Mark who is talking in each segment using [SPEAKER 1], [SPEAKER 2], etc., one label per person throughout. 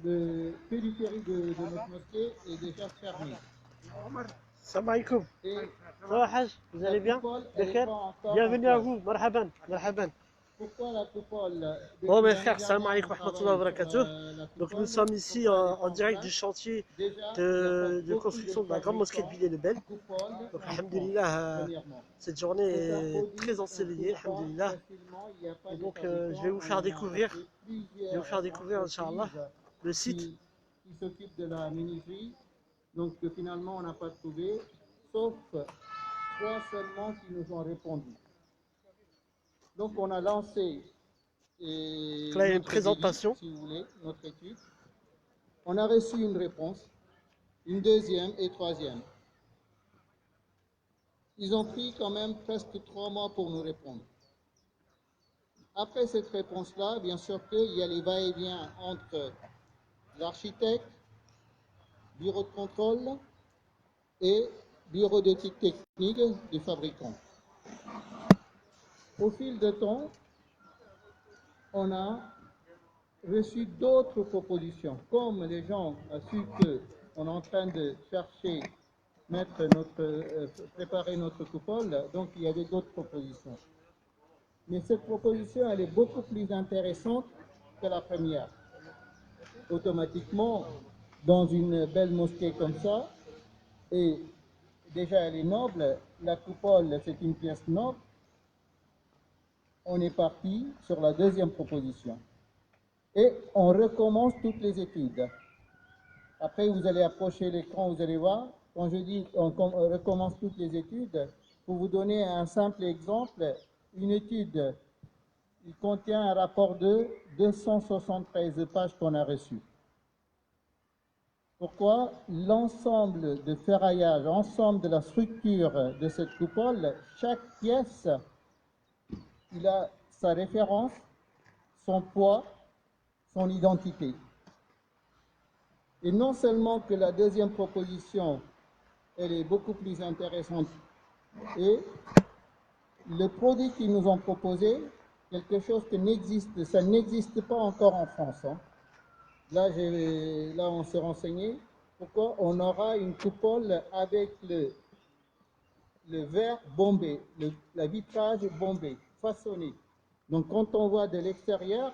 [SPEAKER 1] le périphérie de notre mosquée est déjà fermé.
[SPEAKER 2] Salam alaikum.
[SPEAKER 1] Et
[SPEAKER 2] Ça va, Haj? Vous allez bien? Bekher? Bienvenue à vous. Marhaban. Marhaban.
[SPEAKER 1] Pourquoi la coupole?
[SPEAKER 2] Bon, mes frères, salam alaikum wa rahmatullahi wa barakatuh. Donc, nous sommes ici en direct du chantier de construction de la grande mosquée de Villiers-le-Bel. Donc, alhamdulillah, cette journée est très ensoleillée, alhamdulillah. Et donc, je vais vous faire découvrir, Inch'Allah, le site.
[SPEAKER 1] Qui s'occupe de la menuiserie. Donc, finalement, on n'a pas trouvé, sauf 3 seulement qui nous ont répondu. Donc, on a lancé
[SPEAKER 2] là, il y a une présentation.
[SPEAKER 1] Devis, si vous voulez, notre étude. On a reçu une réponse, une deuxième et troisième. Ils ont pris quand même presque 3 mois pour nous répondre. Après cette réponse-là, bien sûr qu'il y a les va-et-vient entre l'architecte, bureau de contrôle et bureau d'études techniques du fabricant. Au fil de temps, on a reçu d'autres propositions. Comme les gens ont su qu'on est en train de chercher, préparer notre coupole, donc il y avait d'autres propositions. Mais cette proposition, elle est beaucoup plus intéressante que la première. Automatiquement, dans une belle mosquée comme ça, et déjà elle est noble, la coupole c'est une pièce noble, on est parti sur la deuxième proposition. Et on recommence toutes les études. Après, vous allez approcher l'écran, vous allez voir. Quand je dis on recommence toutes les études, pour vous donner un simple exemple, une étude, il contient un rapport de 273 pages qu'on a reçu. Pourquoi? L'ensemble de ferraillage, l'ensemble de la structure de cette coupole, chaque pièce, il a sa référence, son poids, son identité. Et non seulement que la deuxième proposition, elle est beaucoup plus intéressante, et le produit qu'ils nous ont proposé, quelque chose ça n'existe pas encore en France. Hein. Là, on s'est renseigné. Pourquoi? On aura une coupole avec le verre bombé, la vitrage bombé, façonné. Donc, quand on voit de l'extérieur,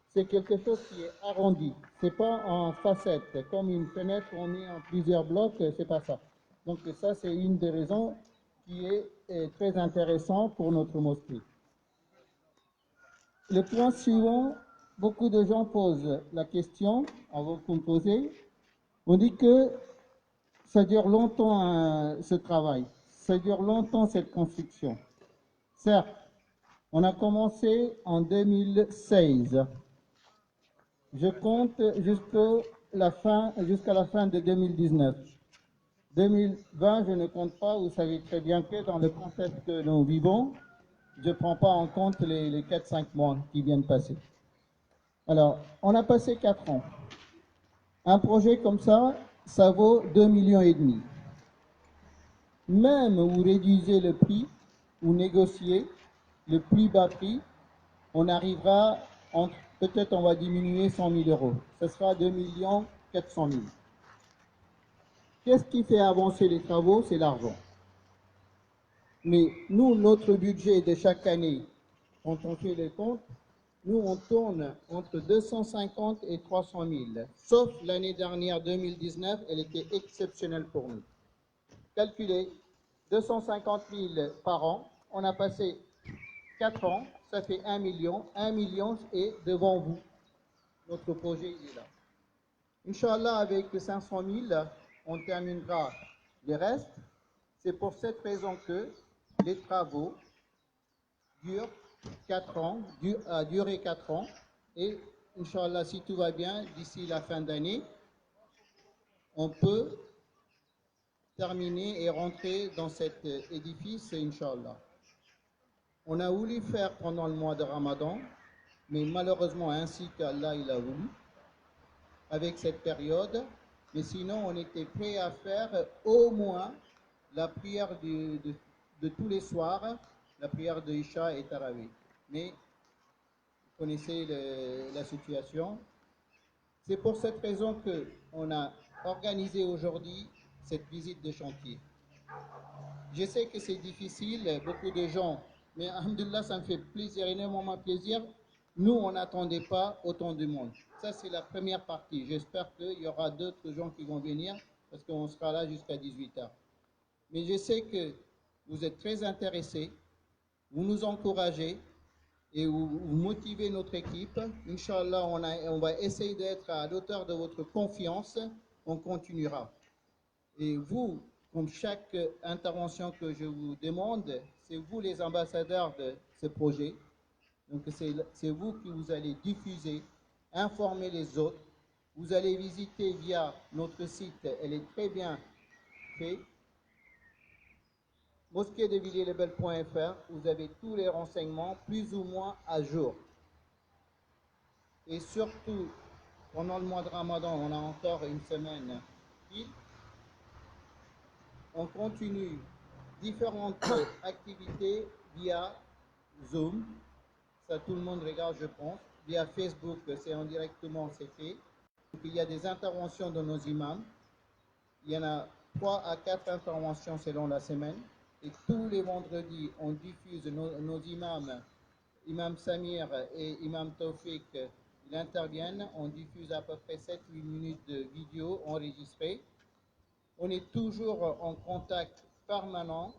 [SPEAKER 1] c'est quelque chose qui est arrondi. C'est pas en facette, comme une fenêtre on met en plusieurs blocs, c'est pas ça. Donc, ça, c'est une des raisons qui est très intéressant pour notre mosquée. Le point suivant, beaucoup de gens posent la question, avant qu'on poser, on dit que ça dure longtemps ce travail, ça dure longtemps cette construction. Certes, on a commencé en 2016. Je compte jusqu'à la fin de 2019. 2020, je ne compte pas, vous savez très bien que dans le contexte que nous vivons, je ne prends pas en compte les 4-5 mois qui viennent passer. Alors, on a passé 4 ans. Un projet comme ça, ça vaut 2,5 millions. Même vous réduisez le prix, vous négociez le plus bas prix, on arrivera, peut-être on va diminuer 100 000 euros. Ce sera 2 400 000. Qu'est-ce qui fait avancer les travaux? C'est l'argent. Mais nous, notre budget de chaque année, quand on fait les comptes, nous, on tourne entre 250 et 300 000. Sauf l'année dernière, 2019, elle était exceptionnelle pour nous. Calculez, 250 000 par an, on a passé 4 ans, ça fait 1 million. 1 million est devant vous. Notre projet il est là. Inch'Allah, avec 500 000, on terminera le reste. C'est pour cette raison que les travaux durent 4 ans, durer 4 ans. Et Inch'Allah, si tout va bien, d'ici la fin d'année, on peut terminer et rentrer dans cet édifice, Inch'Allah. On a voulu faire pendant le mois de Ramadan, mais malheureusement, ainsi qu'Allah il a voulu, avec cette période, mais sinon on était prêt à faire au moins la prière de tous les soirs, la prière de Isha et Tarawih. Mais vous connaissez la situation, C'est pour cette raison qu'on a organisé aujourd'hui cette visite de chantier. Je sais que c'est difficile, beaucoup de gens, mais alhamdoulilah, ça me fait plaisir, énormément plaisir. Nous, on n'attendait pas autant de monde. Ça, c'est la première partie. J'espère qu'il y aura d'autres gens qui vont venir parce qu'on sera là jusqu'à 18h. Mais je sais que vous êtes très intéressés, vous nous encouragez et vous motivez notre équipe. Inch'Allah, on va essayer d'être à l'auteur de votre confiance. On continuera. Et vous, comme chaque intervention que je vous demande, c'est vous les ambassadeurs de ce projet. Donc c'est vous qui vous allez diffuser, informer les autres. Vous allez visiter via notre site, elle est très bien faite. Mosquée-de-Villiers-le-Bel.fr, vous avez tous les renseignements plus ou moins à jour. Et surtout, pendant le mois de Ramadan, on a encore une semaine pile. On continue différentes activités via Zoom. Ça, tout le monde regarde, je pense. Via Facebook, c'est indirectement, c'est fait. Donc, il y a des interventions de nos imams. Il y en a 3 à 4 interventions selon la semaine. Et tous les vendredis, on diffuse nos imams, Imam Samir et Imam Tawfiq, ils interviennent. On diffuse à peu près 7-8 minutes de vidéo enregistrée. On est toujours en contact permanent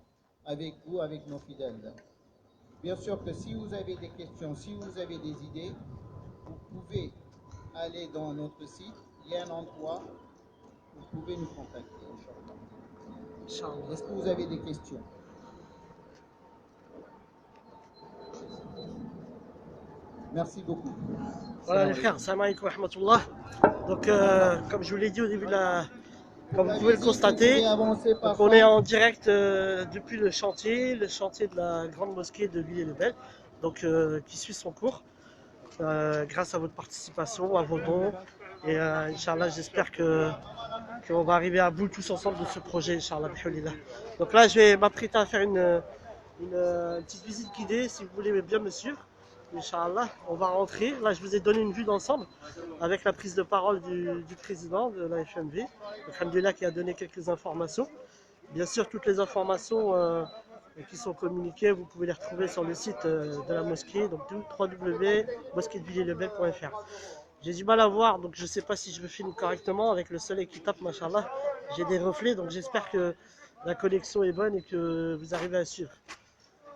[SPEAKER 1] avec vous, avec nos fidèles. Bien sûr que si vous avez des questions, si vous avez des idées, vous pouvez aller dans notre site, il y a un endroit, vous pouvez nous contacter, Inch'Allah. Est-ce que vous avez des questions? Merci beaucoup.
[SPEAKER 2] Voilà les frères, salam alaikum wa rahmatullah. Donc comme je vous l'ai dit au début de la... Comme vous pouvez le constater, donc on est en direct depuis le chantier de la grande mosquée de Villiers-le-Bel, donc qui suit son cours, grâce à votre participation, à vos dons, et Inch'Allah, j'espère qu'on va arriver à bout tous ensemble de ce projet, Inch'Allah. Donc là, je vais m'apprêter à faire une petite visite guidée, si vous voulez bien me suivre. Inch'Allah, on va rentrer. Là, je vous ai donné une vue d'ensemble avec la prise de parole du président de la FMV, Alhamdulillah, qui a donné quelques informations. Bien sûr, toutes les informations qui sont communiquées, vous pouvez les retrouver sur le site de la mosquée, donc www.mosquée-de-Villiers-le-Bel.fr. J'ai du mal à voir, donc je ne sais pas si je me filme correctement avec le soleil qui tape, machallah. J'ai des reflets, donc j'espère que la connexion est bonne et que vous arrivez à suivre.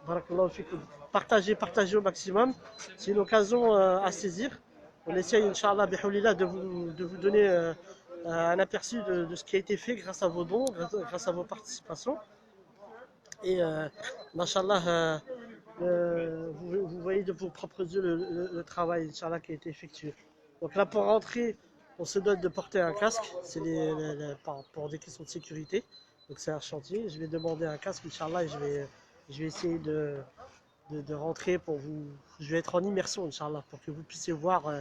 [SPEAKER 2] Barakallahu fikoum. Partagez au maximum. C'est une occasion à saisir. On essaye, Inch'Allah, de vous donner un aperçu de ce qui a été fait grâce à vos dons, grâce à vos participations. Et, Inch'Allah, vous voyez de vos propres yeux le travail, Inch'Allah, qui a été effectué. Donc là, pour rentrer, on se dote de porter un casque. C'est pour des questions de sécurité. Donc c'est un chantier. Je vais demander un casque, Inch'Allah, et je vais essayer de rentrer pour vous. Je vais être en immersion, Inch'Allah, pour que vous puissiez voir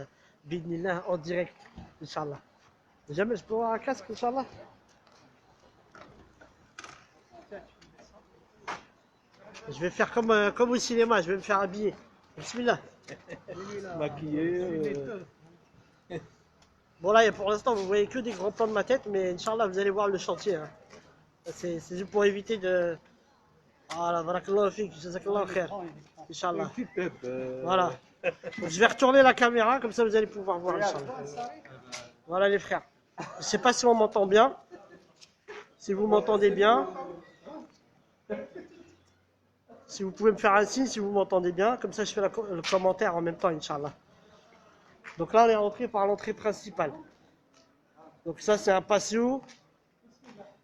[SPEAKER 2] Bidnillah en direct, Inch'Allah. Jamais je peux avoir un casque, Inch'Allah. Je vais faire comme au cinéma, je vais me faire habiller. Bismillah.
[SPEAKER 3] Maquillé.
[SPEAKER 2] Bon là, pour l'instant, vous voyez que des grands plans de ma tête, mais Inch'Allah, vous allez voir le chantier. Hein. C'est juste pour éviter de... Voilà, barakallahu fik, jazakallahu khair. Inch'Allah. Voilà. Donc, je vais retourner la caméra, comme ça vous allez pouvoir voir, Inch'Allah. Voilà les frères. Je ne sais pas si on m'entend bien. Si vous m'entendez bien. Si vous pouvez me faire un signe, si vous m'entendez bien. Comme ça, je fais le commentaire en même temps, Inch'Allah. Donc là, on est rentré par l'entrée principale. Donc ça, c'est un patio.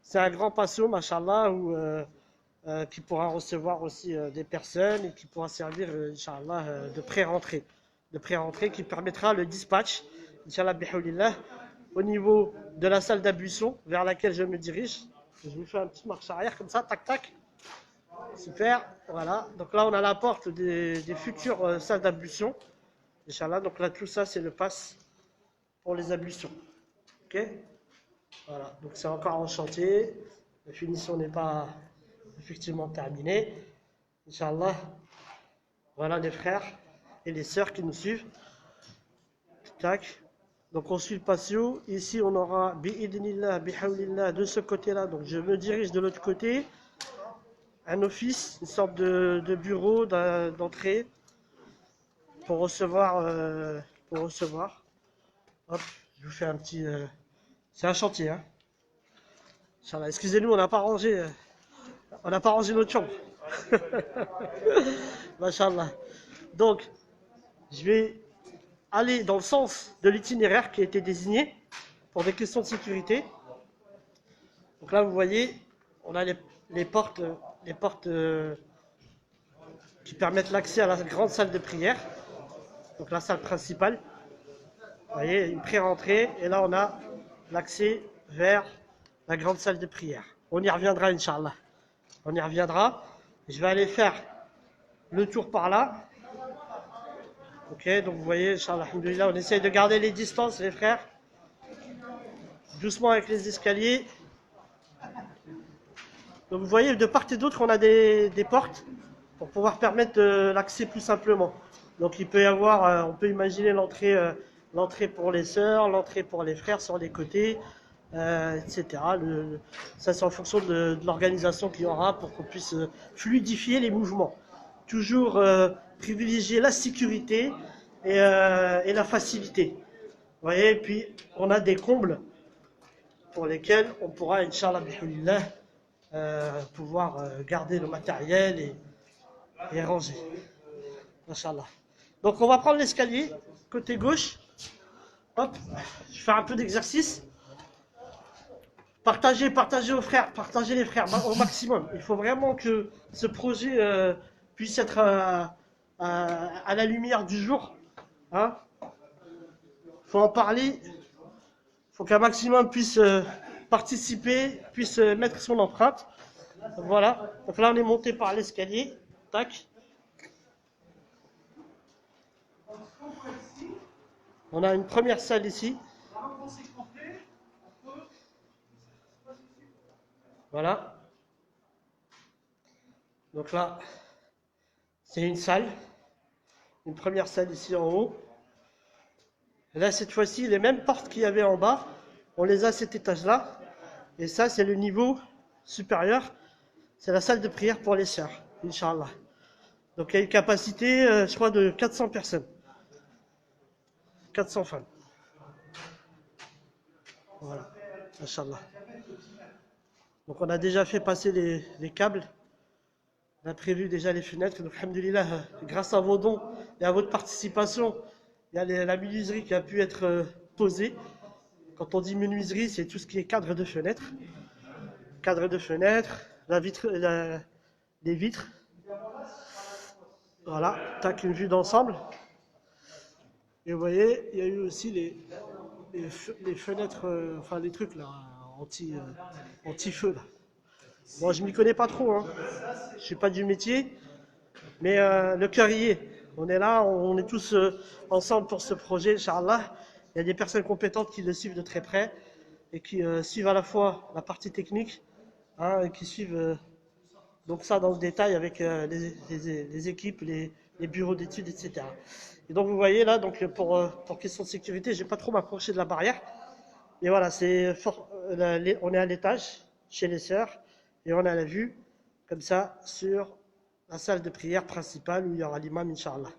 [SPEAKER 2] C'est un grand patio, machallah, qui pourra recevoir aussi des personnes et qui pourra servir, Inch'Allah, de pré-rentrée. Qui permettra le dispatch, Inch'Allah, bihoulillah, au niveau de la salle d'ablution vers laquelle je me dirige. Je vous fais un petit marche arrière comme ça, tac tac. Super, voilà. Donc là, on a la porte des futures salles d'ablution. Inch'Allah, donc là, tout ça, c'est le pass pour les ablutions. Ok? Voilà, donc c'est encore en chantier. La finition n'est pas effectivement terminée. Inch'Allah. Voilà les frères et les sœurs qui nous suivent. Tac. Donc on suit le patio. Ici on aura bi'idnillah, bihawlillah de ce côté-là. Donc je me dirige de l'autre côté. Un office, une sorte de bureau d'entrée pour recevoir. Hop, je vous fais un petit. C'est un chantier, hein. Inch'Allah. Excusez-nous, on n'a pas rangé notre chambre. Machallah. Donc, je vais aller dans le sens de l'itinéraire qui a été désigné pour des questions de sécurité. Donc là, vous voyez, on a les portes qui permettent l'accès à la grande salle de prière. Donc la salle principale. Vous voyez, une pré-rentrée. Et là, on a l'accès vers la grande salle de prière. On y reviendra, Inch'Allah. On y reviendra. Je vais aller faire le tour par là. Ok, donc vous voyez, Inch'Allah, alhamdoulilah, on essaye de garder les distances, les frères. Doucement avec les escaliers. Donc vous voyez, de part et d'autre, on a des portes pour pouvoir permettre l'accès plus simplement. Donc il peut y avoir, on peut imaginer l'entrée pour les sœurs, l'entrée pour les frères sur les côtés, etc. Ça c'est en fonction de l'organisation qu'il y aura pour qu'on puisse fluidifier les mouvements. Toujours privilégier la sécurité et la facilité. Vous voyez, et puis on a des combles pour lesquels on pourra, Inch'Allah, bihamdillah, pouvoir garder le matériel et ranger. Inch'Allah. Donc on va prendre l'escalier, côté gauche. Hop, je vais faire un peu d'exercice. Partagez aux frères, partagez les frères au maximum. Il faut vraiment que ce projet puisse être à la lumière du jour. Hein, faut en parler. Faut qu'un maximum puisse participer, puisse mettre son empreinte. Donc, voilà. Donc là, on est monté par l'escalier. Tac. On a une première salle ici. Voilà. Donc là, c'est une salle. Une première salle ici en haut. Et là, cette fois-ci, les mêmes portes qu'il y avait en bas, on les a à cet étage-là. Et ça, c'est le niveau supérieur. C'est la salle de prière pour les sœurs, Inch'Allah. Donc il y a une capacité, je crois, de 400 personnes. 400 femmes. Voilà, Inch'Allah. Donc on a déjà fait passer les câbles. On a prévu déjà les fenêtres. Donc, alhamdoulilah, grâce à vos dons et à votre participation, il y a la menuiserie qui a pu être posée. Quand on dit menuiserie, c'est tout ce qui est cadre de fenêtre. Cadre de fenêtre, les vitres. Voilà, tac, une vue d'ensemble. Et vous voyez, il y a eu aussi les fenêtres, enfin les trucs là, anti-feu là. Bon, je m'y connais pas trop, hein. Je suis pas du métier, mais le cœur y est. On est là, on est tous ensemble pour ce projet, Inch'Allah. Il y a des personnes compétentes qui le suivent de très près et qui suivent à la fois la partie technique, hein, et qui suivent donc ça dans le détail avec les équipes, les bureaux d'études, etc. Et donc vous voyez là, donc pour question de sécurité, je vais pas trop m'approcher de la barrière. Et voilà, on est à l'étage chez les sœurs et on a la vue comme ça sur la salle de prière principale où il y aura l'imam, Inch'Allah.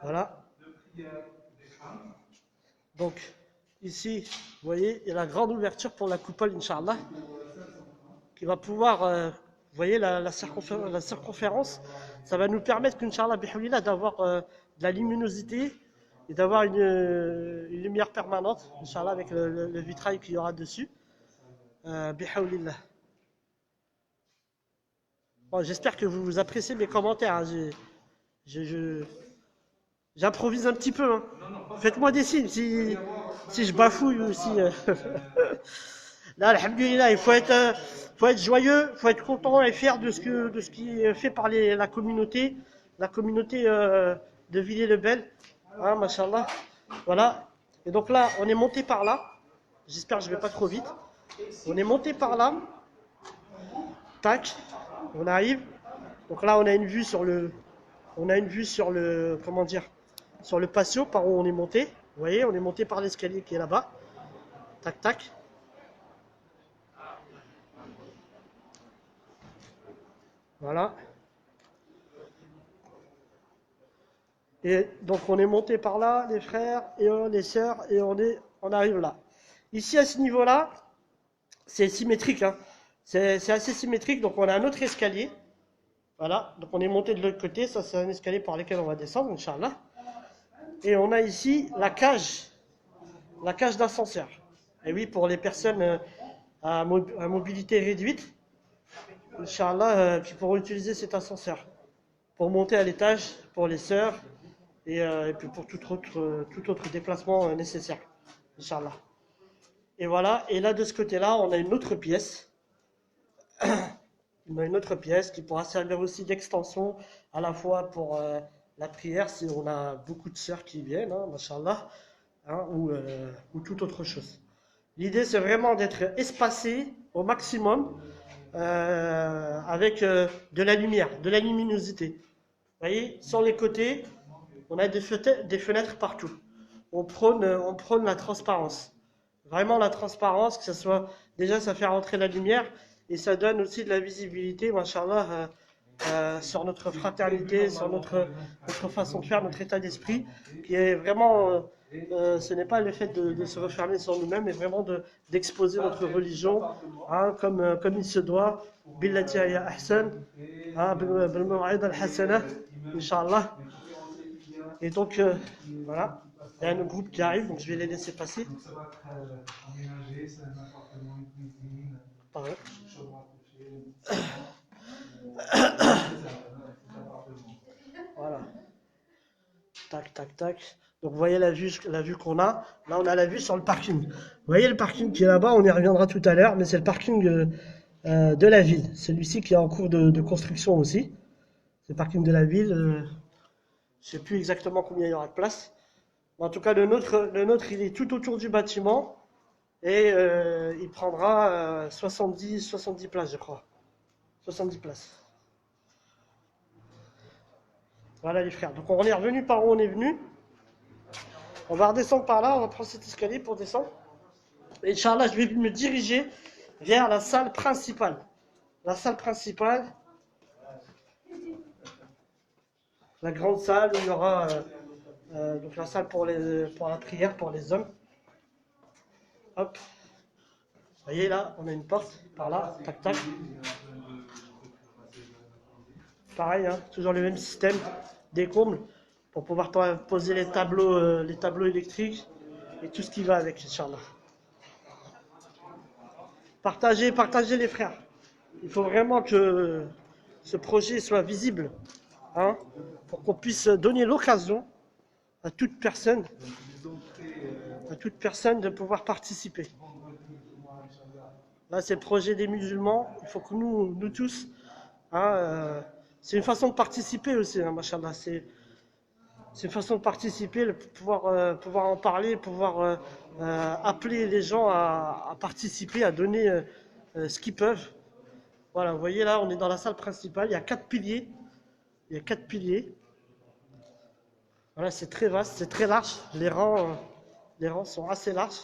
[SPEAKER 2] Voilà. Donc ici, vous voyez, il y a la grande ouverture pour la coupole, Inch'Allah, qui va pouvoir, vous voyez, la circonférence, ça va nous permettre, Inch'Allah, d'avoir de la luminosité et d'avoir une lumière permanente, Inch'Allah, avec le vitrail qu'il y aura dessus. Bihawlillah. Bon, j'espère que vous appréciez mes commentaires. Hein. J'improvise un petit peu. Hein. Faites-moi des signes si je bafouille ou si... Là, alhamdoulilah, il faut être joyeux, il faut être content et fier de ce qui est fait par la communauté de Villiers-le-Bel. Hein, mashallah. Voilà. Et donc là, on est monté par là. J'espère que je ne vais pas trop vite. On est monté par là. Tac. On arrive. Donc là, on a une vue sur le comment dire, sur le patio par où on est monté. Vous voyez, on est monté par l'escalier qui est là-bas. Tac, tac. Voilà. Et donc on est monté par là, les frères et les sœurs, et on arrive là. Ici, à ce niveau-là, c'est symétrique, hein. C'est assez symétrique, donc on a un autre escalier. Voilà, donc on est monté de l'autre côté, ça c'est un escalier par lequel on va descendre, Inch'Allah. Et on a ici la cage d'ascenseur. Et oui, pour les personnes à mobilité réduite, Inch'Allah, qui pourront utiliser cet ascenseur pour monter à l'étage, pour les sœurs, et puis pour tout autre déplacement nécessaire, Inch'Allah. Et voilà, et là de ce côté-là, on a une autre pièce. On a une autre pièce qui pourra servir aussi d'extension à la fois pour la prière, si on a beaucoup de sœurs qui viennent, hein, Mashallah, hein, ou toute autre chose. L'idée, c'est vraiment d'être espacé au maximum avec de la lumière, de la luminosité. Vous voyez, sur les côtés, on a des fenêtres partout. On prône la transparence. Vraiment la transparence, que ce soit, déjà ça fait rentrer la lumière et ça donne aussi de la visibilité, machallah, sur notre fraternité, sur notre façon de faire, notre état d'esprit, qui est vraiment, ce n'est pas le fait de se refermer sur nous-mêmes, mais vraiment d'exposer notre religion, hein, comme il se doit, billati ya ahsan, bil maw'id al-hasana, Inch'Allah. Et donc, voilà, il y a un groupe qui arrive, donc je vais les laisser passer.
[SPEAKER 3] Donc ça va être aménagé, c'est un appartement, une cuisine,
[SPEAKER 2] Pareil.
[SPEAKER 3] chambre à coucher,
[SPEAKER 2] Voilà. Tac, tac, tac. Donc vous voyez la vue qu'on a. Là, on a la vue sur le parking. Vous voyez le parking qui est là-bas, on y reviendra tout à l'heure, mais c'est le parking de la ville. Celui-ci qui est en cours de construction aussi. C'est le parking de la ville. Je ne sais plus exactement combien il y aura de place. En tout cas, le nôtre, il est tout autour du bâtiment et il prendra 70 places, je crois. 70 places. Voilà les frères. Donc on est revenu par où on est venu. On va redescendre par là, on va prendre cet escalier pour descendre. Et Inch'Allah, je vais me diriger vers la salle principale. La salle principale, la grande salle où il y aura donc la salle pour la prière, pour les hommes. Hop. Vous voyez là, on a une porte par là, tac tac. Pareil, hein, toujours le même système, des combles pour pouvoir poser les tableaux électriques et tout ce qui va avec, Inch'Allah. Partagez les frères. Il faut vraiment que ce projet soit visible, hein, pour qu'on puisse donner l'occasion à toute personne de pouvoir participer. Là, c'est le projet des musulmans. Il faut que nous tous, hein, c'est une façon de participer aussi, hein, machallah. C'est une façon de participer, pouvoir en parler, pouvoir appeler les gens à participer, à donner ce qu'ils peuvent. Voilà, vous voyez là, on est dans la salle principale, il y a 4 piliers. Il y a 4 piliers. Voilà, c'est très vaste, c'est très large. Les rangs sont assez larges.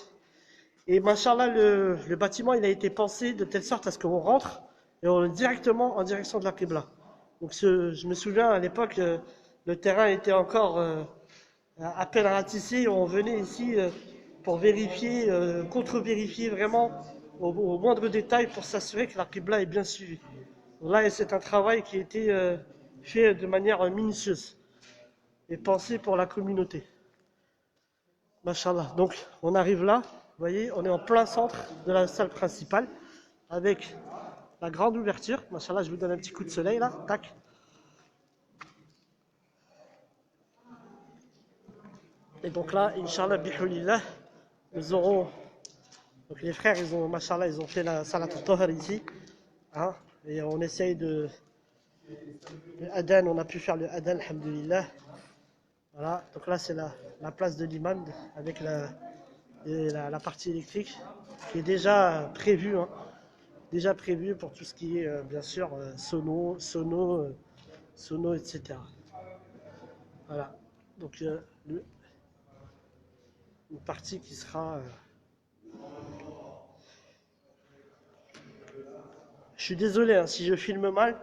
[SPEAKER 2] Et machallah, le bâtiment, il a été pensé de telle sorte à ce qu'on rentre et on est directement en direction de la Qibla. Donc je me souviens à l'époque, le terrain était encore à peine ratissé. On venait ici pour vérifier, contre-vérifier vraiment au moindre détail pour s'assurer que la Qibla est bien suivie. Là, c'est un travail qui a été fait de manière minutieuse et pensé pour la communauté. Machallah. Donc, on arrive là, vous voyez, on est en plein centre de la salle principale avec la grande ouverture. Machallah, je vous donne un petit coup de soleil là, tac. Et donc là, Inch'Allah, bihulillah, nous aurons. Donc les frères, machallah, ils ont fait la salat al-Tahar ici. Hein, et on essaye le Adhan, on a pu faire le Adhan, alhamdulillah. Voilà, donc là c'est la place de l'imam avec la partie électrique qui est déjà prévue, hein, déjà prévue pour tout ce qui est bien sûr sono, etc. Voilà, donc une partie qui sera... Je suis désolé hein, si je filme mal,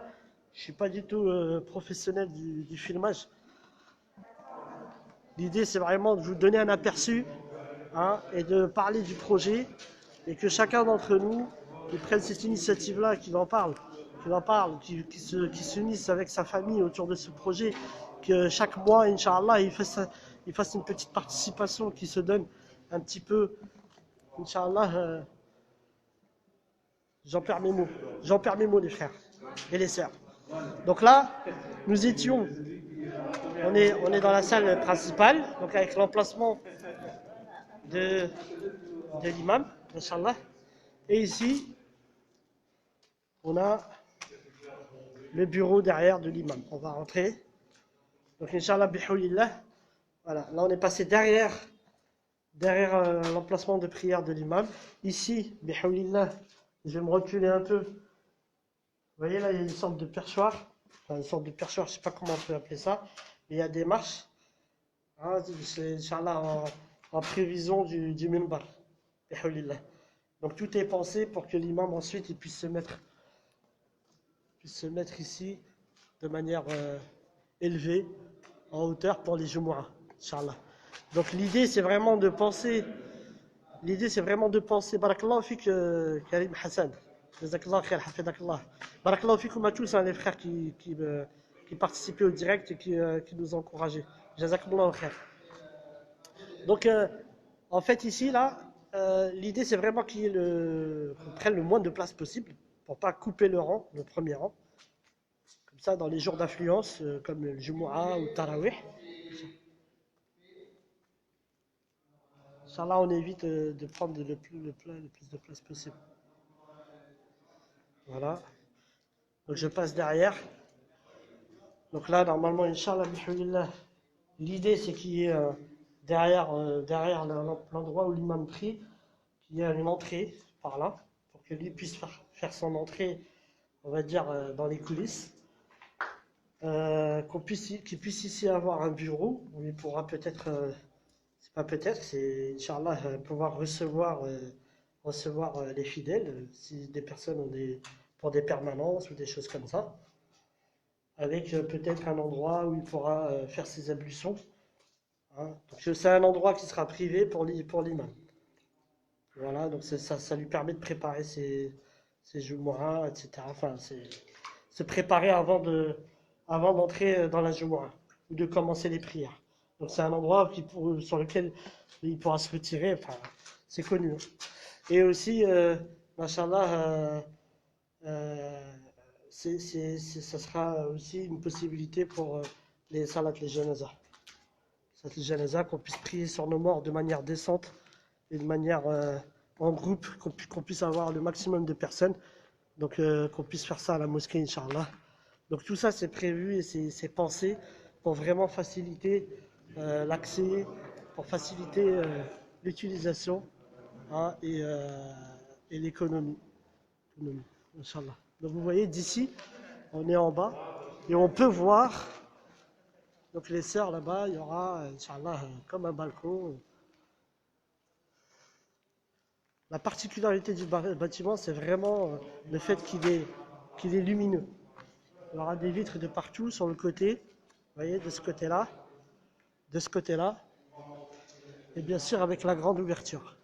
[SPEAKER 2] je suis pas du tout professionnel du filmage. L'idée c'est vraiment de vous donner un aperçu hein, et de parler du projet et que chacun d'entre nous qui prenne cette initiative-là, qu'il en parle, qui s'unisse avec sa famille autour de ce projet, que chaque mois, Inch'Allah, il fasse une petite participation, qui se donne un petit peu, Inch'Allah, j'en perds mes mots les frères et les sœurs. Donc là, nous étions, on est dans la salle principale, donc avec l'emplacement de l'imam, Inch'Allah. Et ici, on a le bureau derrière de l'imam. On va rentrer. Donc, Inch'Allah, bihoulillah. Voilà, là on est passé derrière l'emplacement de prière de l'imam. Ici, bihoulillah, je vais me reculer un peu. Vous voyez là, il y a une sorte de perchoir. Enfin, une sorte de perchoir, je ne sais pas comment on peut appeler ça. Mais il y a des marches. Hein, c'est Inch'Allah en prévision du minbar. Bihoulillah. Donc tout est pensé pour que l'imam ensuite il puisse se mettre ici de manière élevée, en hauteur pour les Jumu'ah, Inch'Allah. Donc l'idée c'est vraiment de penser, Barakallahu fik Karim Hassan, Jazakallah khair, Hafidakallah. Barakallahu fikoum à tous hein, les frères qui participaient au direct et qui nous encourageaient. Jazakallah khair. Donc en fait ici là, l'idée c'est vraiment qu'on prenne le moins de place possible pour pas couper le premier rang. Comme ça, dans les jours d'affluence, comme le Jumu'ah ou le Tarawih. Inch'Allah, on évite de prendre le plus de place possible. Voilà. Donc je passe derrière. Donc là, normalement, Inch'Allah, l'idée c'est qu'il y ait derrière l'endroit où l'imam prie, qu'il y ait une entrée par là, pour que lui puisse faire son entrée, on va dire, dans les coulisses. Qu'il puisse ici avoir un bureau où il pourra peut-être, c'est pas peut-être, c'est Inch'Allah, pouvoir recevoir les fidèles, si des personnes ont pour des permanences ou des choses comme ça, avec peut-être un endroit où il pourra faire ses ablutions. Hein. Donc c'est un endroit qui sera privé pour l'imam. Voilà, donc ça lui permet de préparer ses Jumu'ah, etc. Enfin, se préparer avant d'entrer dans la Jumu'ah ou de commencer les prières. Donc c'est un endroit sur lequel il pourra se retirer, enfin, c'est connu. Et aussi, machallah, ça sera aussi une possibilité pour les salat, les janazas. Les janazas, qu'on puisse prier sur nos morts de manière décente et de manière en groupe, qu'on puisse avoir le maximum de personnes. Donc qu'on puisse faire ça à la mosquée, Inch'Allah. Donc tout ça c'est prévu et c'est pensé pour vraiment faciliter l'accès, pour faciliter l'utilisation hein, et l'économie. Inch'Allah. Donc vous voyez d'ici, on est en bas et on peut voir, donc les sœurs là-bas, il y aura, Inch'Allah, comme un balcon. La particularité du bâtiment, c'est vraiment le fait qu'il est lumineux. Il y aura des vitres de partout sur le côté, vous voyez, de ce côté-là, et bien sûr avec la grande ouverture.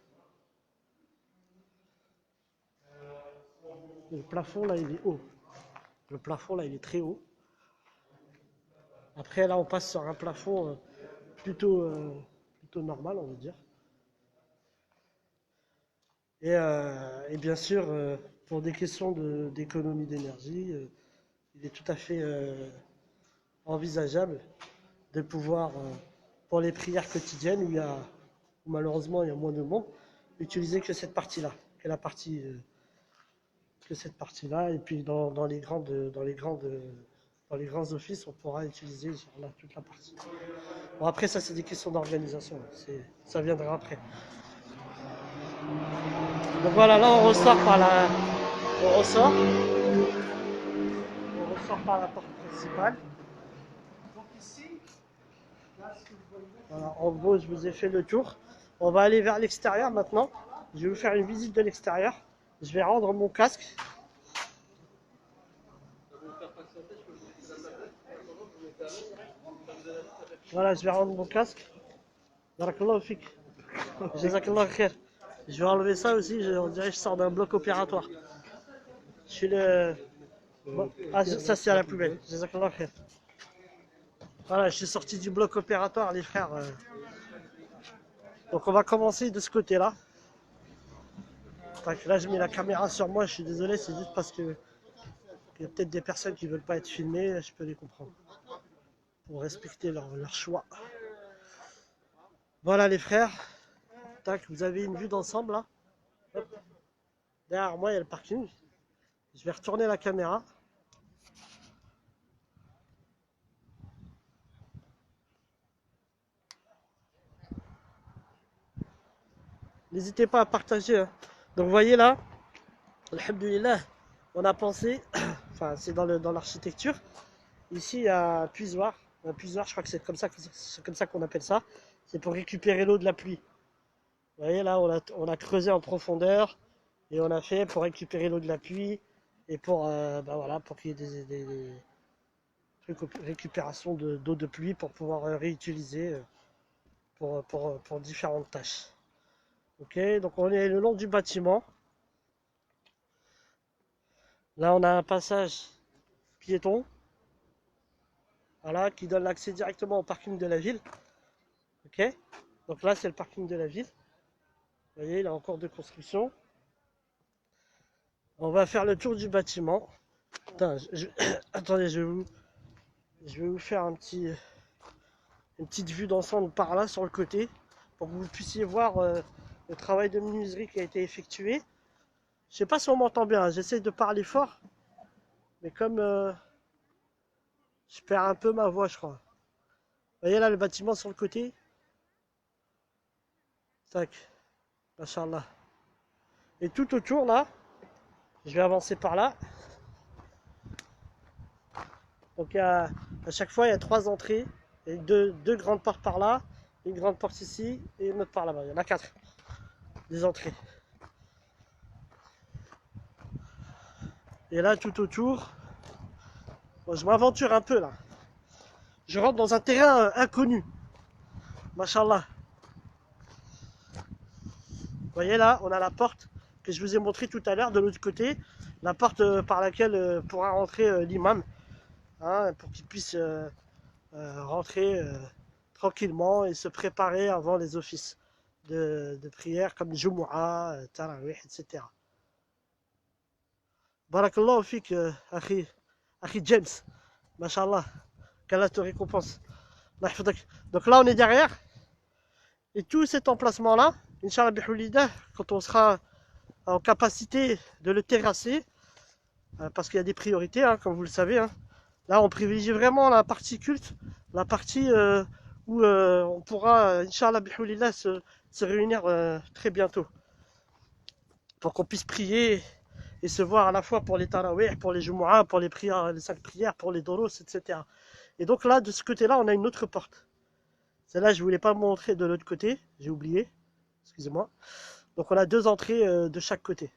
[SPEAKER 2] Le plafond là, il est haut. Le plafond là, il est très haut. Après là, on passe sur un plafond plutôt normal, on va dire. Et bien sûr, pour des questions d'économie d'énergie, il est tout à fait envisageable de pouvoir, pour les prières quotidiennes où malheureusement il y a moins de monde, utiliser que cette partie-là, que cette partie-là, et puis dans les grands offices, on pourra utiliser toute la partie. Bon après ça c'est des questions d'organisation, ça viendra après. Donc voilà, là on ressort par la porte principale. Donc ici, là, ce que vous voyez, voilà, en gros je vous ai fait le tour. On va aller vers l'extérieur maintenant. Je vais vous faire une visite de l'extérieur. Je vais rendre mon casque. Voilà, je vais rendre mon casque. Barakallahu fik. Jazakallah khair. Je vais enlever ça aussi, on dirait que je sors d'un bloc opératoire. Je suis le... Bon. Ah, ça c'est à la poubelle. Jazakallah khair. Voilà, je suis sorti du bloc opératoire, les frères. Donc on va commencer de ce côté-là. Là, je mets la caméra sur moi, je suis désolé, c'est juste parce que il y a peut-être des personnes qui ne veulent pas être filmées, je peux les comprendre. Pour respecter leur choix. Voilà les frères. Tac, vous avez une vue d'ensemble là. Hop. Derrière moi, il y a le parking. Je vais retourner la caméra. N'hésitez pas à partager. Hein. Donc vous voyez là, alhamdoulilah, on a pensé, enfin c'est dans l'architecture. Ici il y a un puisoir. Un puisoir, je crois que c'est comme ça qu'on appelle ça. C'est pour récupérer l'eau de la pluie. Vous voyez là, on a creusé en profondeur et on a fait pour récupérer l'eau de la pluie et pour, voilà, pour qu'il y ait des trucs de récupération d'eau de pluie pour pouvoir réutiliser pour différentes tâches. Ok, donc on est le long du bâtiment. Là, on a un passage piéton. Voilà, qui donne l'accès directement au parking de la ville. Ok, donc là, c'est le parking de la ville. Vous voyez, il est en cours de construction. On va faire le tour du bâtiment. Attends, attendez, je vais vous faire une petite vue d'ensemble par là, sur le côté, pour que vous puissiez voir le travail de menuiserie qui a été effectué. Je sais pas si on m'entend bien, j'essaie de parler fort, mais comme je perds un peu ma voix, je crois. Vous voyez là le bâtiment sur le côté. Tac, machallah. Et tout autour là, je vais avancer par là. Donc à chaque fois il y a 3 entrées, et deux grandes portes par là, une grande porte ici et une autre par là-bas. Il y en a 4 des entrées. Et là tout autour, bon, je m'aventure un peu là. Je rentre dans un terrain inconnu. Machallah. Vous voyez là, on a la porte que je vous ai montré tout à l'heure de l'autre côté. La porte par laquelle pourra rentrer l'imam. Hein, pour qu'il puisse rentrer tranquillement et se préparer avant les offices de prière comme Jumu'ah, Tarawih, etc. Barakallahu fik, Akhi James. Mashallah. Qu'Allah te récompense. Donc là, on est derrière. Et tout cet emplacement-là, Inch'Allah bihoulidah, quand on sera en capacité de le terrasser, parce qu'il y a des priorités, hein, comme vous le savez. Hein. Là, on privilégie vraiment la partie culte, la partie où on pourra, Inch'Allah bihoulidah, se réunir très bientôt. Pour qu'on puisse prier et se voir à la fois pour les tarawih, pour les jumu'ah, pour les prières, les 5 prières, pour les doros, etc. Et donc là, de ce côté-là, on a une autre porte. Celle-là, je ne voulais pas montrer de l'autre côté, j'ai oublié, excusez-moi. Donc on a 2 entrées de chaque côté.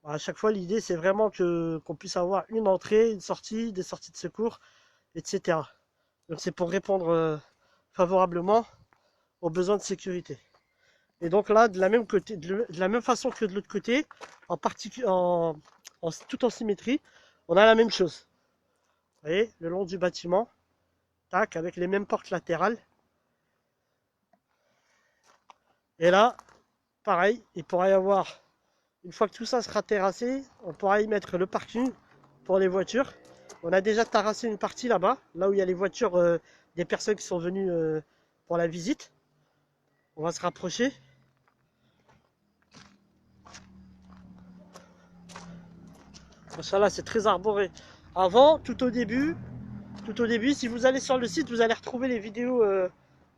[SPEAKER 2] À chaque fois, l'idée, c'est vraiment qu'on puisse avoir une entrée, une sortie, des sorties de secours, etc. Donc c'est pour répondre favorablement aux besoins de sécurité. Et donc là, de la même façon que de l'autre côté, tout en symétrie, on a la même chose. Vous voyez, le long du bâtiment, tac, avec les mêmes portes latérales. Et là, pareil, il pourra y avoir, une fois que tout ça sera terrassé, on pourra y mettre le parking pour les voitures. On a déjà terrassé une partie là-bas, là où il y a les voitures des personnes qui sont venues pour la visite. On va se rapprocher. Machallah, c'est très arboré. Avant, tout au début, si vous allez sur le site, vous allez retrouver les vidéos,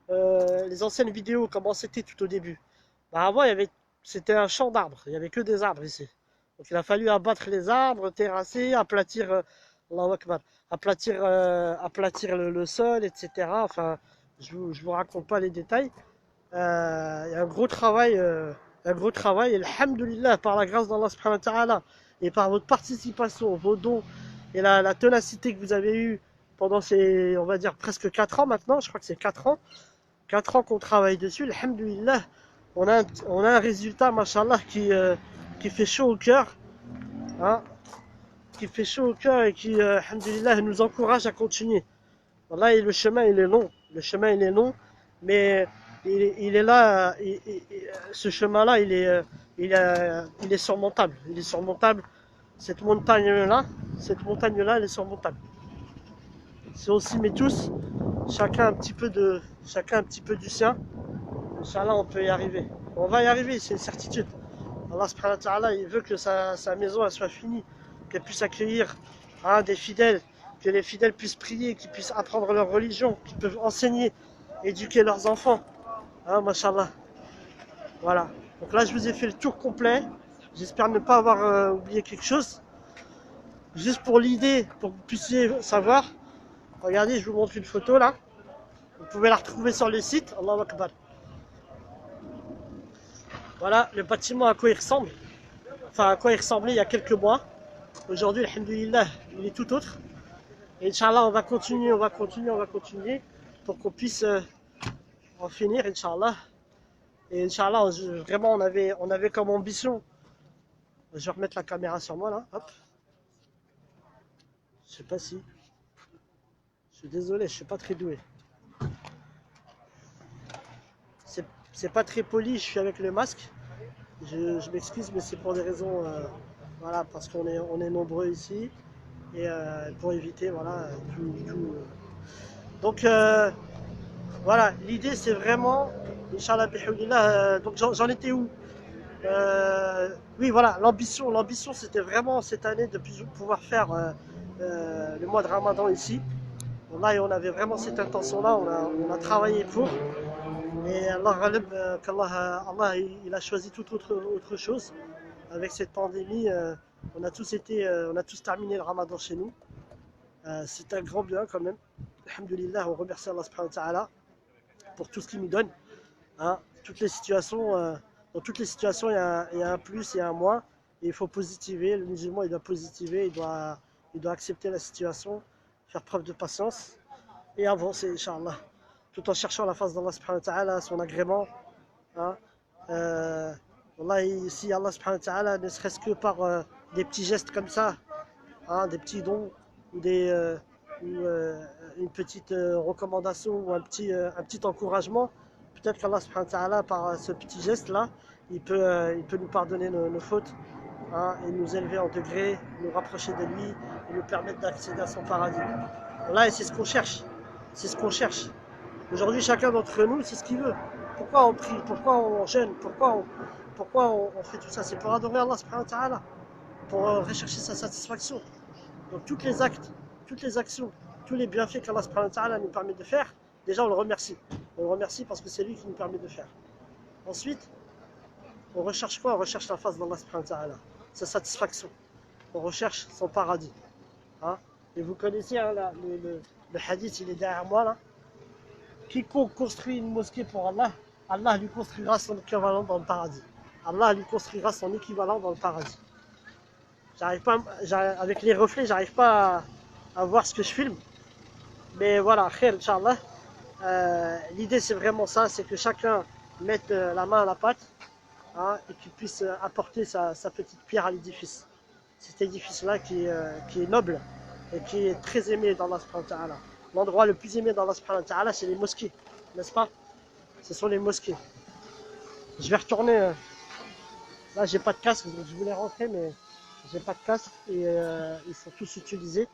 [SPEAKER 2] les anciennes vidéos, comment c'était tout au début. Bah avant, c'était un champ d'arbres, il n'y avait que des arbres ici. Donc il a fallu abattre les arbres, terrasser, aplatir, Allahu Akbar, aplatir le sol, etc. Enfin, je vous raconte pas les détails. Il y a un gros travail, et alhamdoulilah, par la grâce d'Allah subhanahu wa ta'ala, et par votre participation, vos dons, et la ténacité que vous avez eue pendant ces, on va dire, presque 4 ans maintenant, je crois que c'est 4 ans, 4 ans qu'on travaille dessus, alhamdoulilah, on a un résultat, mashallah, qui fait chaud au cœur, hein, qui fait chaud au cœur et qui, alhamdoulilah, nous encourage à continuer. Voilà, et le chemin il est long, mais il est là, ce chemin-là, il est surmontable, Cette montagne-là, elle est surmontable. Si on s'y met tous, chacun un petit peu du sien, Inch'Allah, on peut y arriver. On va y arriver, c'est une certitude. Allah subhanahu wa ta'ala, il veut que sa maison elle soit finie, qu'elle puisse accueillir des fidèles, que les fidèles puissent prier, qu'ils puissent apprendre leur religion, qu'ils peuvent enseigner, éduquer leurs enfants. Mashallah. Voilà. Donc là, je vous ai fait le tour complet. J'espère ne pas avoir oublié quelque chose. Juste pour l'idée, pour que vous puissiez savoir. Regardez, je vous montre une photo là. Vous pouvez la retrouver sur le site. Allahu Akbar. Voilà le bâtiment à quoi il ressemble. Enfin, à quoi il ressemblait il y a quelques mois. Aujourd'hui, alhamdoulilah, il est tout autre. Et Inch'Allah, on va continuer pour qu'on puisse en finir, Inch'Allah. Et Inch'Allah, vraiment, on avait comme ambition. Je vais remettre la caméra sur moi là. Hop. Je sais pas si. Je suis désolé, je suis pas très doué. C'est pas très poli, je suis avec le masque. Je m'excuse, mais c'est pour des raisons. Voilà, parce qu'on est nombreux ici. Et pour éviter, voilà, tout. Donc, voilà, l'idée c'est vraiment. Inch'Allah, bihoulillah, donc j'en étais où? Oui, voilà, l'ambition c'était vraiment cette année de pouvoir faire le mois de Ramadan ici. Là, et on avait vraiment cette intention-là, on a travaillé pour. Et Allah, Allah il a choisi toute autre chose. Avec cette pandémie, on a tous terminé le Ramadan chez nous. C'est un grand bien quand même. Alhamdulillah, on remercie Allah subhanahu wa ta'ala pour tout ce qu'il nous donne. Dans toutes les situations, il y a un plus et un moins. Et il faut positiver. Le musulman, il doit positiver, il doit accepter la situation, faire preuve de patience et avancer, Inch'Allah. Tout en cherchant la face d'Allah subhanahu wa ta'ala, son agrément. Wallahi, si Allah subhanahu wa ta'ala, ne serait-ce que par des petits gestes comme ça, des petits dons, ou une petite recommandation, ou un petit encouragement, peut-être qu'Allah subhanahu wa ta'ala, par ce petit geste-là, il peut nous pardonner nos fautes, et nous élever en degré, nous rapprocher de lui, et nous permettre d'accéder à son paradis. Wallahi, c'est ce qu'on cherche. Aujourd'hui, chacun d'entre nous, c'est ce qu'il veut. Pourquoi on prie? Pourquoi on jeûne? Pourquoi on fait tout ça? C'est pour adorer Allah subhanahu wa ta'ala, pour rechercher sa satisfaction. Donc toutes les actions, tous les bienfaits qu'Allah subhanahu wa ta'ala nous permet de faire, déjà on le remercie. On le remercie parce que c'est lui qui nous permet de faire. Ensuite, on recherche quoi? On recherche la face d'Allah subhanahu wa ta'ala, sa satisfaction. On recherche son paradis. Et vous connaissez le hadith, il est derrière moi là. Quiconque construit une mosquée pour Allah, Allah lui construira son équivalent dans le paradis. Allah lui construira son équivalent dans le paradis. Avec les reflets, j'arrive pas à voir ce que je filme. Mais voilà, khair, Inch'Allah. L'idée c'est vraiment ça, c'est que chacun mette la main à la pâte, et qu'il puisse apporter sa petite pierre à l'édifice. Cet édifice-là qui est noble et qui est très aimé dans Allah subhanahu wa ta'ala. L'endroit le plus aimé dans Allah subhanahu wa ta'ala, c'est les mosquées, n'est-ce pas? Ce sont les mosquées. Je vais retourner. Là, j'ai pas de casque, donc je voulais rentrer, mais j'ai pas de casque et ils sont tous utilisés,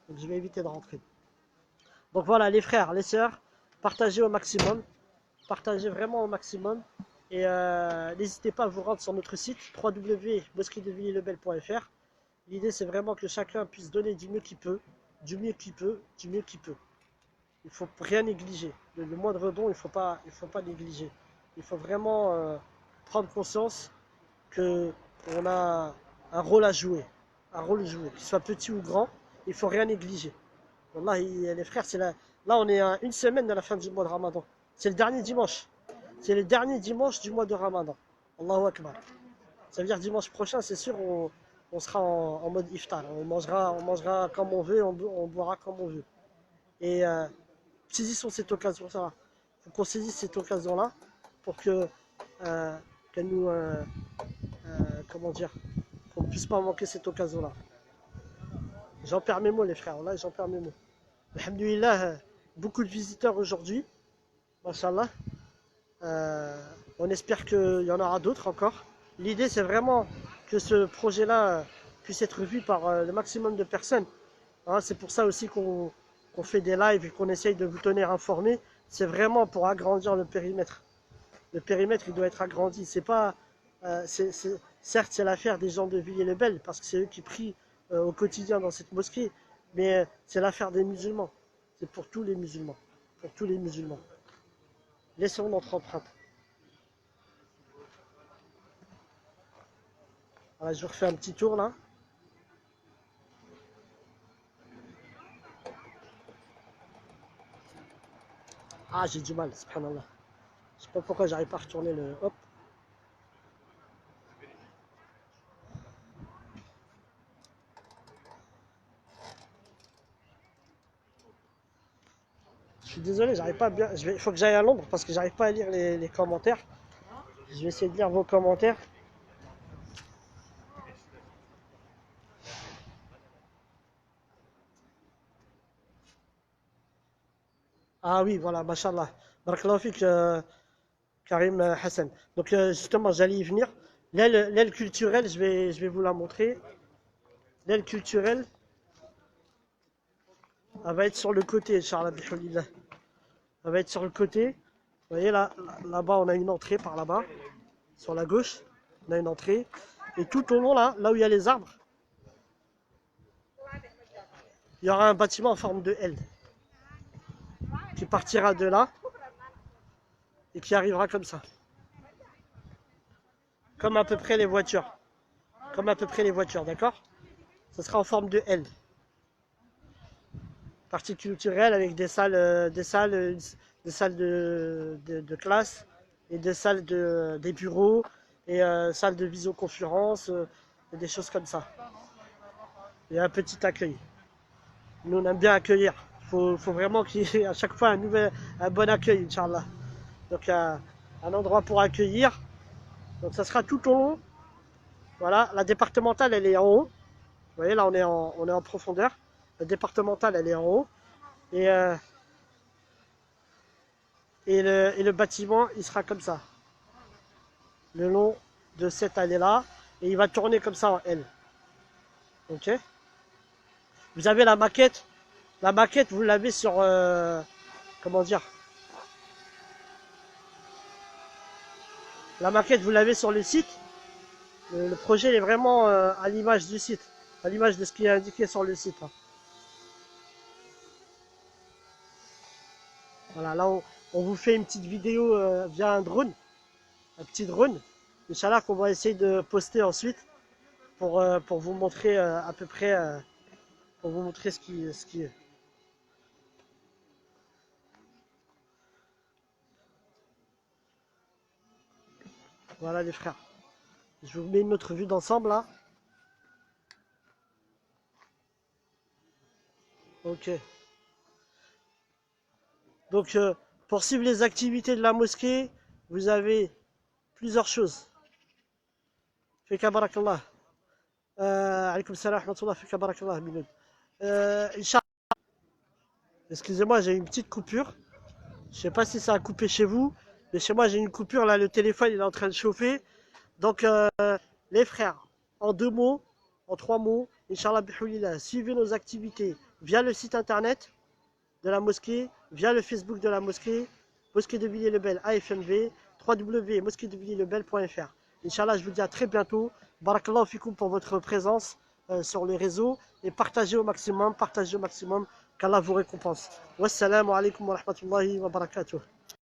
[SPEAKER 2] donc je vais éviter de rentrer. Donc voilà, les frères, les sœurs, partagez au maximum, partagez vraiment au maximum, et n'hésitez pas à vous rendre sur notre site www.mosqueedevillers-le-bel.fr. L'idée, c'est vraiment que chacun puisse donner du mieux qu'il peut. Il ne faut rien négliger. Le moindre don, il ne faut pas négliger. Il faut vraiment prendre conscience qu'on a un rôle à jouer. Qu'il soit petit ou grand, il ne faut rien négliger. Wallah, les frères, là on est à une semaine de la fin du mois de Ramadan. C'est le dernier dimanche. c'est le dernier dimanche du mois de Ramadan. Allahu Akbar. Ça veut dire dimanche prochain, c'est sûr, on sera en mode iftar. On mangera comme on veut, on boira comme on veut. Et saisissons cette occasion, ça va. Faut qu'on saisisse cette occasion-là pour que nous, comment dire, qu'on ne puisse pas manquer cette occasion-là. J'en perds mes mots, les frères. Là, j'en perds mes mots. Alhamdulillah, beaucoup de visiteurs aujourd'hui. Mashallah. On espère qu'il y en aura d'autres encore. L'idée, c'est vraiment que ce projet-là puisse être vu par le maximum de personnes. Hein, c'est pour ça aussi qu'on fait des lives et qu'on essaye de vous tenir informés. C'est vraiment pour agrandir le périmètre. Le périmètre, il doit être agrandi. C'est pas, certes, c'est l'affaire des gens de Villiers-le-Bel, parce que c'est eux qui prient au quotidien dans cette mosquée, mais c'est l'affaire des musulmans. C'est pour tous les musulmans. Pour tous les musulmans. Laissons notre empreinte. Voilà, je refais un petit tour là. Ah, j'ai du mal, subhanallah. Je sais pas pourquoi j'arrive pas à retourner le... Hop. Je suis désolé, j'arrive pas à bien... Il faut que j'aille à l'ombre parce que j'arrive pas à lire les commentaires. Je vais essayer de lire vos commentaires. Ah oui, voilà, mashallah. Barakallahu fik, Karim Hassan. Donc justement, j'allais y venir. L'aile culturelle, je vais vous la montrer. L'aile culturelle, elle va être sur le côté, Inch'Allah, bihoulillah. Elle va être sur le côté. Vous voyez, là-bas, on a une entrée par là-bas. Sur la gauche, on a une entrée. Et tout au long, là où il y a les arbres, il y aura un bâtiment en forme de L. Qui partira de là et qui arrivera comme ça. Comme à peu près les voitures. Comme à peu près les voitures, d'accord? Ça sera en forme de L. Partie culturelle avec des salles de classe et des salles des bureaux et salles de visioconférence et des choses comme ça. Et un petit accueil. Nous, on aime bien accueillir. Faut vraiment qu'il y ait à chaque fois un bon accueil, Inch'Allah. Donc un endroit pour accueillir. Donc ça sera tout au long. Voilà, la départementale, elle est en haut. Vous voyez, là, on est en profondeur. La départementale, elle est en haut. Et le bâtiment, il sera comme ça. Le long de cette allée-là. Et il va tourner comme ça en L. Ok? Vous avez la maquette. La maquette, vous l'avez sur... comment dire? La maquette, vous l'avez sur le site. Le projet il est vraiment à l'image du site. À l'image de ce qui est indiqué sur le site. Hein. Voilà, là, on vous fait une petite vidéo via un drone. Un petit drone. Inch'Allah, qu'on va essayer de poster ensuite. Pour vous montrer à peu près... pour vous montrer ce qui est. Voilà les frères. Je vous mets une autre vue d'ensemble là. Ok. Donc pour suivre les activités de la mosquée, vous avez plusieurs choses. Fika barakallah. Alaykoum salam wa rahmatullah. Fika barakallah. Inch'Allah. Excusez-moi, j'ai une petite coupure. Je sais pas si ça a coupé chez vous, mais chez moi j'ai une coupure là, le téléphone il est en train de chauffer. Donc les frères, en 2 mots, en 3 mots, Inch'Allah bihoulillah, suivez nos activités via le site internet de la mosquée, via le Facebook de la mosquée, Mosquée de Villiers-le-Bel AFMV, www.mosquedevilliers-le-bel.fr. Inch'Allah, je vous dis à très bientôt. Barakallahu fikoum pour votre présence sur les réseaux et partagez au maximum, qu'Allah vous récompense. Wassalamu alaikum wa rahmatullahi wa barakatuh.